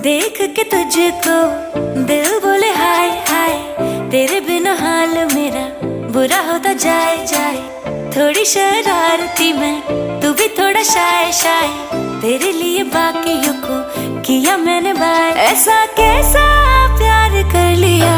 देख के तुझको दिल बोले हाय हाय, तेरे बिना हाल मेरा बुरा होता जाए जाए। थोड़ी शरारती मैं, तू भी थोड़ा शाय शाय, तेरे लिए बाकियों को किया मैंने बाय। ऐसा कैसा प्यार कर लिया